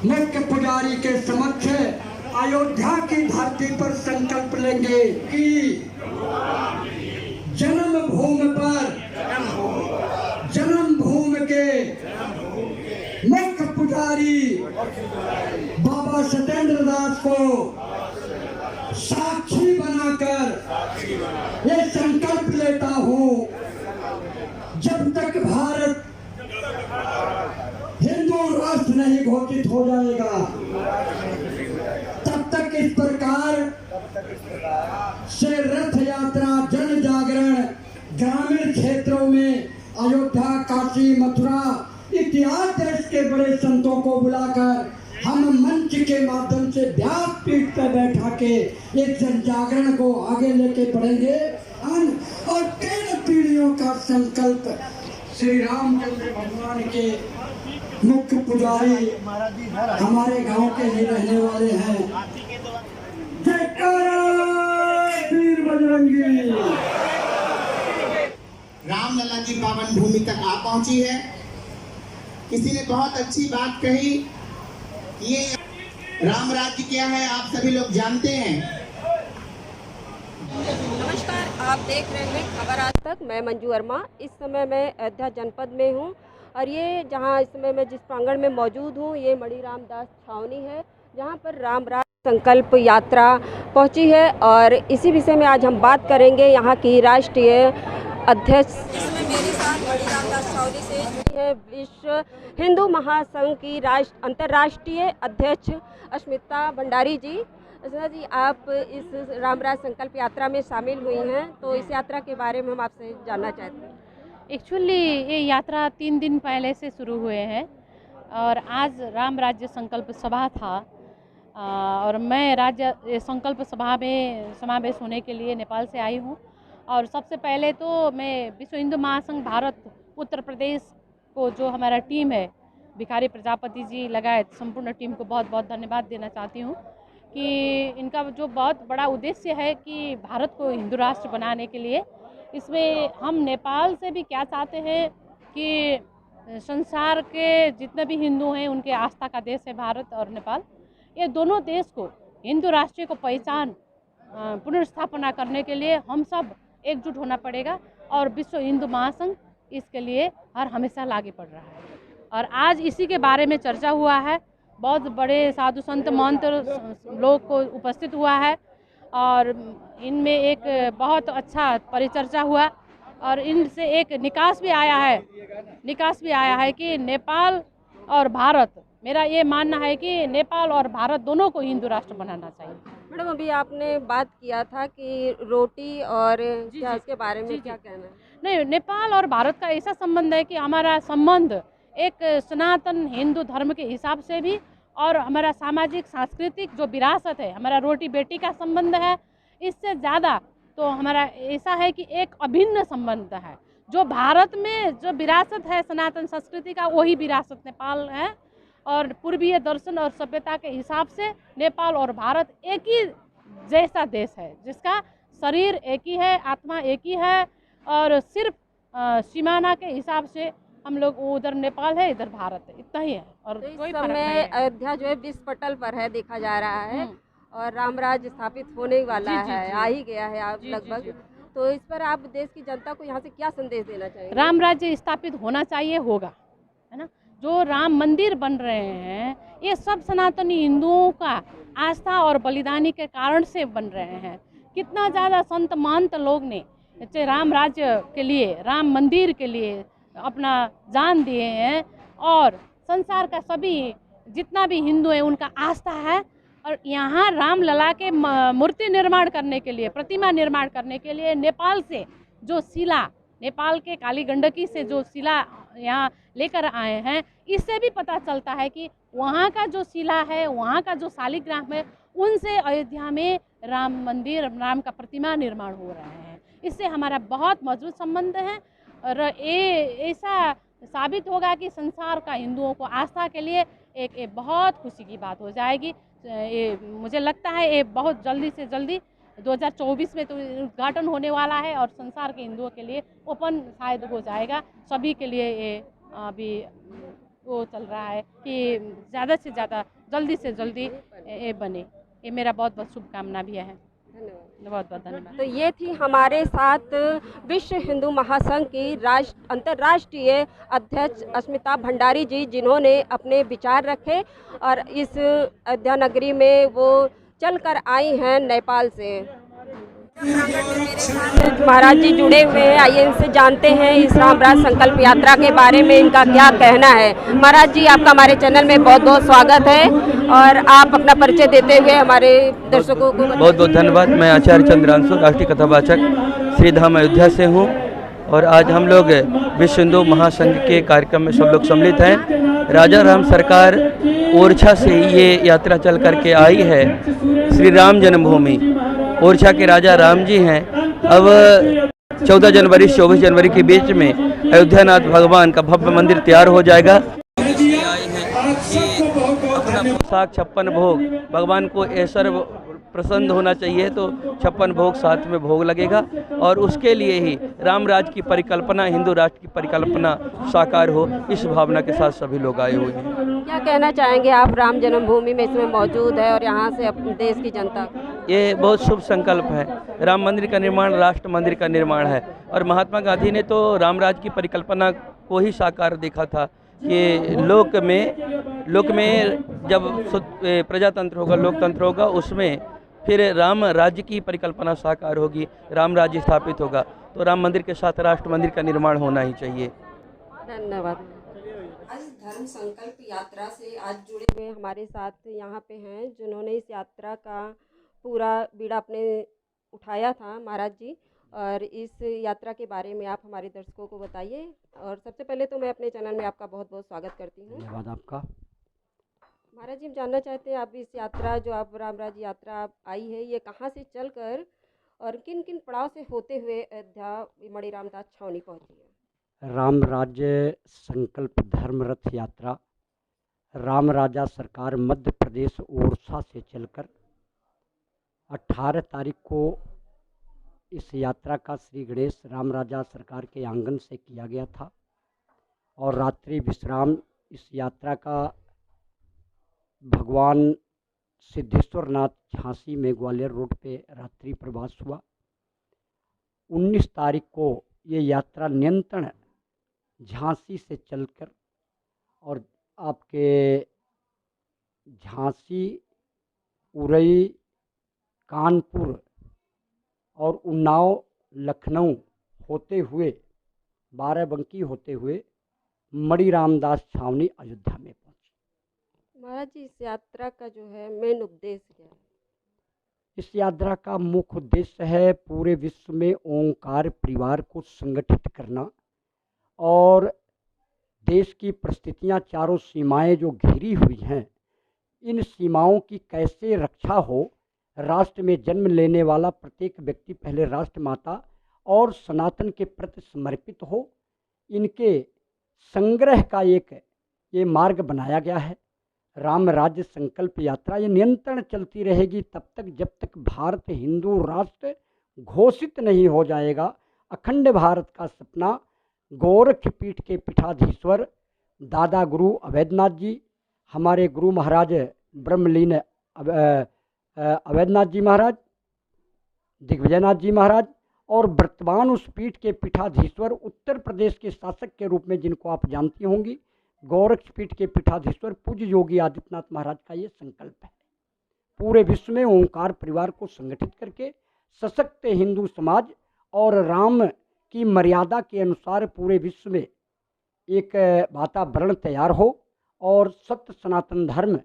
मुख्य पुजारी के समक्ष अयोध्या की धरती पर संकल्प लेंगे कि जन्मभूमि पर जन्मभूमि के मुख्य पुजारी बाबा सत्येंद्र दास को साक्षी बनाकर ये संकल्प लेता हूँ, जब तक भारत हिंदू राष्ट्र नहीं घोषित हो जाएगा तब तक इस प्रकार से रथ यात्रा, जन जागरण ग्रामीण क्षेत्रों में अयोध्या, काशी, मथुरा इतिहास देश के बड़े संतों को बुलाकर हम मंच के माध्यम से व्यासपीठ पर बैठा के इस जन जागरण को आगे लेके बढ़ेंगे और 3 पीढ़ियों का संकल्प श्री रामचंद्र भगवान के मुख्य पुजारी हमारे गांव के ही रहने वाले हैं। जयकारा वीर बजरंगी। रामलला की पावन भूमि तक आ पहुंची है। किसी ने बहुत अच्छी बात कही, ये राम राज्य क्या है आप सभी लोग जानते हैं। नमस्कार, आप देख रहे हैं खबर आज तक। मैं मंजू वर्मा। इस समय मैं अयोध्या जनपद में हूँ और ये जहाँ इस समय मैं जिस प्रांगण में मौजूद हूँ ये मणिराम दास छावनी है, जहाँ पर रामराज संकल्प यात्रा पहुँची है और इसी विषय में आज हम बात करेंगे। यहाँ की राष्ट्रीय अध्यक्ष इसमें मेरे साथ मणिराम दास छावनी से जुड़ी है विश्व हिंदू महासंघ की अंतर्राष्ट्रीय अध्यक्ष अस्मिता भंडारी जी। अस्मिता जी, आप इस रामराज संकल्प यात्रा में शामिल हुई हैं, तो इस यात्रा के बारे में हम आपसे जानना चाहते हैं। एक्चुअली ये यात्रा 3 दिन पहले से शुरू हुए हैं और आज राम राज्य संकल्प सभा था और मैं राज्य संकल्प सभा में समावेश होने के लिए नेपाल से आई हूँ। और सबसे पहले तो मैं विश्व हिंदू महासंघ भारत उत्तर प्रदेश को जो हमारा टीम है, भिखारी प्रजापति जी लगायत संपूर्ण टीम को बहुत बहुत धन्यवाद देना चाहती हूँ कि इनका जो बहुत बड़ा उद्देश्य है कि भारत को हिंदू राष्ट्र बनाने के लिए, इसमें हम नेपाल से भी क्या चाहते हैं कि संसार के जितने भी हिंदू हैं उनके आस्था का देश है भारत और नेपाल। ये दोनों देश को हिंदू राष्ट्र को पहचान पुनर्स्थापना करने के लिए हम सब एकजुट होना पड़ेगा और विश्व हिंदू महासंघ इसके लिए हर हमेशा आगे बढ़ रहा है। और आज इसी के बारे में चर्चा हुआ है, बहुत बड़े साधु संत महंत लोग को उपस्थित हुआ है और इनमें एक बहुत अच्छा परिचर्चा हुआ और इनसे एक निकास भी आया है कि नेपाल और भारत, मेरा ये मानना है कि नेपाल और भारत दोनों को हिंदू राष्ट्र बनाना चाहिए। मैडम, अभी आपने बात किया था कि रोटी और क्या इसके बारे में क्या कहना है? नहीं, नेपाल और भारत का ऐसा संबंध है कि हमारा संबंध एक सनातन हिंदू धर्म के हिसाब से भी और हमारा सामाजिक सांस्कृतिक जो विरासत है, हमारा रोटी बेटी का संबंध है, इससे ज़्यादा तो हमारा ऐसा है कि एक अभिन्न संबंध है। जो भारत में जो विरासत है सनातन संस्कृति का, वही विरासत नेपाल है और पूर्वीय दर्शन और सभ्यता के हिसाब से नेपाल और भारत एक ही जैसा देश है, जिसका शरीर एक ही है, आत्मा एक ही है और सिर्फ सीमाना के हिसाब से हम लोग उधर नेपाल है, इधर भारत है, इतना ही है और तो कोई इस फर्क नहीं समय है। अयोध्या जो है विश्व पटल पर है, देखा जा रहा है और रामराज स्थापित होने वाला है, आ ही गया है आप लगभग। तो इस पर आप देश की जनता को यहाँ से क्या संदेश देना चाहेंगे? राम राज्य स्थापित होना चाहिए, होगा, है ना। जो राम मंदिर बन रहे हैं ये सब सनातनी हिंदुओं का आस्था और बलिदानी के कारण से बन रहे हैं। कितना ज़्यादा संत महंत लोग ने राम राज्य के लिए, राम मंदिर के लिए अपना जान दिए हैं और संसार का सभी जितना भी हिंदू है उनका आस्था है। और यहाँ रामलला के मूर्ति निर्माण करने के लिए, प्रतिमा निर्माण करने के लिए नेपाल से जो शिला, नेपाल के काली गंडकी से जो शिला यहाँ लेकर आए हैं, इससे भी पता चलता है कि वहाँ का जो शिला है, वहाँ का जो शालिग्राम है, उनसे अयोध्या में राम मंदिर, राम का प्रतिमा निर्माण हो रहे हैं। इससे हमारा बहुत मजबूत संबंध है और ये ऐसा साबित होगा कि संसार का हिंदुओं को आस्था के लिए एक बहुत खुशी की बात हो जाएगी। ये मुझे लगता है ये बहुत जल्दी से जल्दी 2024 में तो उद्घाटन होने वाला है और संसार के हिंदुओं के लिए ओपन शायद हो जाएगा। सभी के लिए ये अभी वो चल रहा है कि ज़्यादा से ज़्यादा जल्दी से जल्दी ये बने। ये मेरा बहुत बहुत शुभकामना भी है। धन्यवाद। बहुत बहुत धन्यवाद। तो ये थी हमारे साथ विश्व हिंदू महासंघ की अंतर्राष्ट्रीय अध्यक्ष अस्मिता भंडारी जी, जिन्होंने अपने विचार रखे और इस अयोध्या नगरी में वो चलकर आई हैं नेपाल से। महाराज जी जुड़े हुए हैं, आइए इनसे जानते हैं इस रामराज संकल्प यात्रा के बारे में इनका क्या कहना है। महाराज जी, आपका हमारे चैनल में बहुत बहुत स्वागत है और आप अपना परिचय देते हुए हमारे दर्शकों को बहुत बहुत धन्यवाद। मैं आचार्य चंद्रांशु, राष्ट्रीय कथावाचक, श्री धाम अयोध्या से हूँ और आज हम लोग विश्व हिंदू महासंघ के कार्यक्रम में सब लोग सम्मिलित हैं। राजा राम सरकार ओरछा से ये यात्रा चल करके आई है। श्री राम जन्मभूमि ओरछा के राजा राम जी हैं। अब 14 जनवरी से 24 जनवरी के बीच में अयोध्यानाथ भगवान का भव्य मंदिर तैयार हो जाएगा। साग 56 भोग भगवान को ऐसा प्रसन्न होना चाहिए, तो 56 भोग साथ में भोग लगेगा और उसके लिए ही राम राज की परिकल्पना, हिंदू राष्ट्र की परिकल्पना साकार हो, इस भावना के साथ सभी लोग आए हुए हैं। क्या कहना चाहेंगे आप? राम जन्मभूमि में इसमें मौजूद है और यहाँ से अपने देश की जनता, ये बहुत शुभ संकल्प है। राम मंदिर का निर्माण राष्ट्र मंदिर का निर्माण है और महात्मा गांधी ने तो रामराज की परिकल्पना को ही साकार देखा था कि लोक में जब प्रजातंत्र होगा, लोकतंत्र होगा, उसमें फिर राम राज्य की परिकल्पना साकार होगी, राम राज्य स्थापित होगा। तो राम मंदिर के साथ राष्ट्र मंदिर का निर्माण होना ही चाहिए। धन्यवाद। आज धर्म संकल्प यात्रा से आज जुड़े हुए हमारे साथ यहाँ पे हैं, जिन्होंने इस यात्रा का पूरा बीड़ा अपने उठाया था, महाराज जी। और इस यात्रा के बारे में आप हमारे दर्शकों को बताइए। और सबसे पहले तो मैं अपने चैनल में आपका बहुत बहुत स्वागत करती हूँ। धन्यवाद आपका। महाराज जी, हम जानना चाहते हैं आप इस यात्रा जो आप रामराज यात्रा आप आई है, ये कहाँ से चलकर और किन किन पड़ाव से होते हुए अयोध्या मणि रामदास छावनी पहुँची है? राम राज्य संकल्प धर्म रथ यात्रा राम राजा सरकार मध्य प्रदेश ओरछा से चलकर 18 तारीख को इस यात्रा का श्री गणेश राम राजा सरकार के आंगन से किया गया था और रात्रि विश्राम इस यात्रा का भगवान सिद्धेश्वर नाथ झांसी में ग्वालियर रोड पे रात्रि प्रवास हुआ। 19 तारीख को ये यात्रा नियंत्रण झांसी से चलकर और आपके झांसी, उरई, कानपुर और उन्नाव, लखनऊ होते हुए बाराबंकी होते हुए मणि रामदास छावनी अयोध्या में पहुंची। महाराज जी, इस यात्रा का जो है मेन उद्देश्य क्या है? इस यात्रा का मुख्य उद्देश्य है पूरे विश्व में ओंकार परिवार को संगठित करना और देश की परिस्थितियां, चारों सीमाएं जो घिरी हुई हैं, इन सीमाओं की कैसे रक्षा हो। राष्ट्र में जन्म लेने वाला प्रत्येक व्यक्ति पहले राष्ट्र माता और सनातन के प्रति समर्पित हो, इनके संग्रह का एक ये मार्ग बनाया गया है। राम राज्य संकल्प यात्रा ये निरंतर चलती रहेगी तब तक जब तक भारत हिंदू राष्ट्र घोषित नहीं हो जाएगा। अखंड भारत का सपना गोरखपीठ के पीठाधीश्वर दादा गुरु अवैधनाथ जी, हमारे गुरु महाराज ब्रह्मलीन अवैधनाथ जी महाराज, दिग्विजयनाथ जी महाराज और वर्तमान उस पीठ के पीठाधीश्वर उत्तर प्रदेश के शासक के रूप में जिनको आप जानती होंगी, गोरखपीठ के पीठाधीश्वर पूज्य योगी आदित्यनाथ महाराज का ये संकल्प है। पूरे विश्व में ओंकार परिवार को संगठित करके सशक्त हिंदू समाज और राम की मर्यादा के अनुसार पूरे विश्व में एक वातावरण तैयार हो और सत्य सनातन धर्म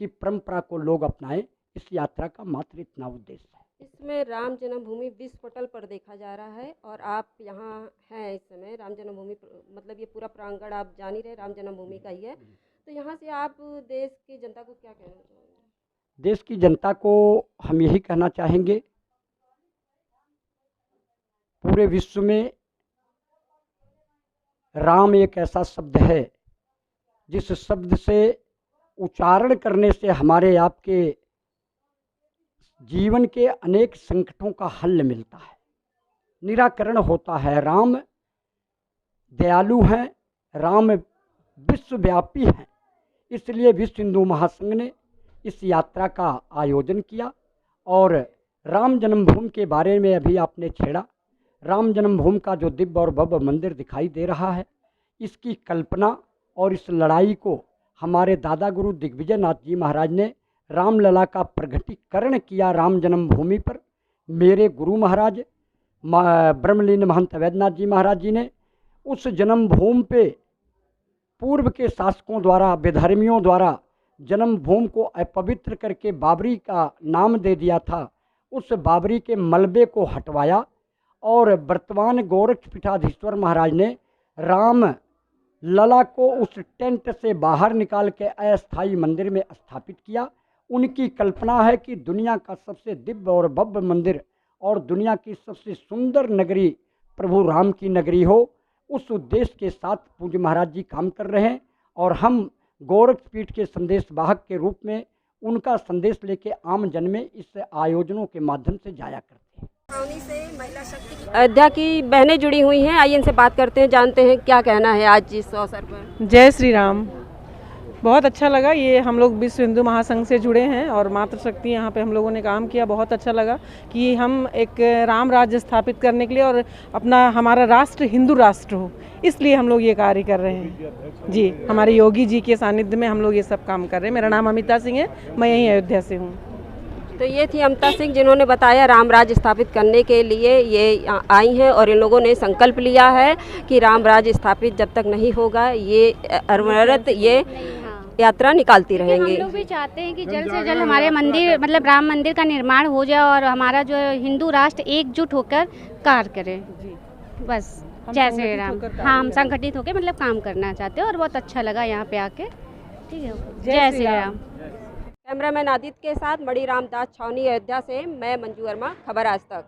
की परंपरा को लोग अपनाएं। इस यात्रा का मात्र इतना उद्देश्य है। इसमें राम जन्मभूमि विश्व पटल पर देखा जा रहा है और आप यहाँ हैं इस समय। राम जन्मभूमि मतलब ये पूरा प्रांगण आप जान ही रहे राम जन्मभूमि का ही है, तो यहाँ से आप देश की जनता को क्या कहना चाहेंगे? देश की जनता को हम यही कहना चाहेंगे, पूरे विश्व में राम एक ऐसा शब्द है जिस शब्द से उच्चारण करने से हमारे आपके जीवन के अनेक संकटों का हल मिलता है, निराकरण होता है। राम दयालु हैं, राम विश्वव्यापी हैं। इसलिए विश्व हिंदू महासंघ ने इस यात्रा का आयोजन किया। और राम जन्मभूमि के बारे में अभी आपने छेड़ा। राम जन्मभूमि का जो दिव्य और भव्य मंदिर दिखाई दे रहा है, इसकी कल्पना और इस लड़ाई को हमारे दादा गुरु दिग्विजय नाथ जी महाराज ने रामलला का प्रगटीकरण किया राम जन्मभूमि पर। मेरे गुरु महाराज ब्रह्मलीन महंत अवैधनाथ जी महाराज जी ने उस जन्मभूमि पे पूर्व के शासकों द्वारा, विधर्मियों द्वारा जन्मभूमि को अपवित्र करके बाबरी का नाम दे दिया था। उस बाबरी के मलबे को हटवाया और वर्तमान गोरक्षपीठाधीश्वर महाराज ने राम लला को उस टेंट से बाहर निकाल के अस्थायी मंदिर में स्थापित किया। उनकी कल्पना है कि दुनिया का सबसे दिव्य और भव्य मंदिर और दुनिया की सबसे सुंदर नगरी प्रभु राम की नगरी हो। उस उद्देश्य के साथ पूज्य महाराज जी काम कर रहे हैं और हम गोरक्षपीठ के संदेश वाहक के रूप में उनका संदेश लेके आम जन में इस आयोजनों के माध्यम से जाया करते हैं। छावनी से महिला शक्ति अयोध्या की बहनें जुड़ी हुई हैं, आइए इनसे बात करते हैं, जानते हैं क्या कहना है आज इस अवसर पर। जय श्री राम। बहुत अच्छा लगा। ये हम लोग विश्व हिंदू महासंघ से जुड़े हैं और मातृशक्ति यहाँ पे हम लोगों ने काम किया। बहुत अच्छा लगा कि हम एक राम राज्य स्थापित करने के लिए और अपना हमारा राष्ट्र हिंदू राष्ट्र हो, इसलिए हम लोग ये कार्य कर रहे हैं। जी, हमारे योगी जी के सानिध्य में हम लोग ये सब काम कर रहे हैं। मेरा नाम अमिता सिंह है, मैं यहीं अयोध्या से हूँ। तो ये थी अमिता सिंह जिन्होंने बताया राम राज्य स्थापित करने के लिए ये आई हैं और इन लोगों ने संकल्प लिया है कि राम राज्य स्थापित जब तक नहीं होगा ये अनवरत ये यात्रा निकालती रहेंगे। हम लोग भी चाहते हैं कि जल्द से जल्द हमारे मंदिर मतलब राम मंदिर का निर्माण हो जाए और हमारा जो हिंदू राष्ट्र एकजुट होकर कार्य करे। बस जय श्री राम। हाँ, हम संगठित होकर मतलब काम करना चाहते हैं और बहुत अच्छा लगा यहाँ पे आके। ठीक है, जय श्री राम। कैमरामैन आदित्य के साथ मणिराम दास छावनी, अयोध्या से मैं मंजू वर्मा, खबर आज तक।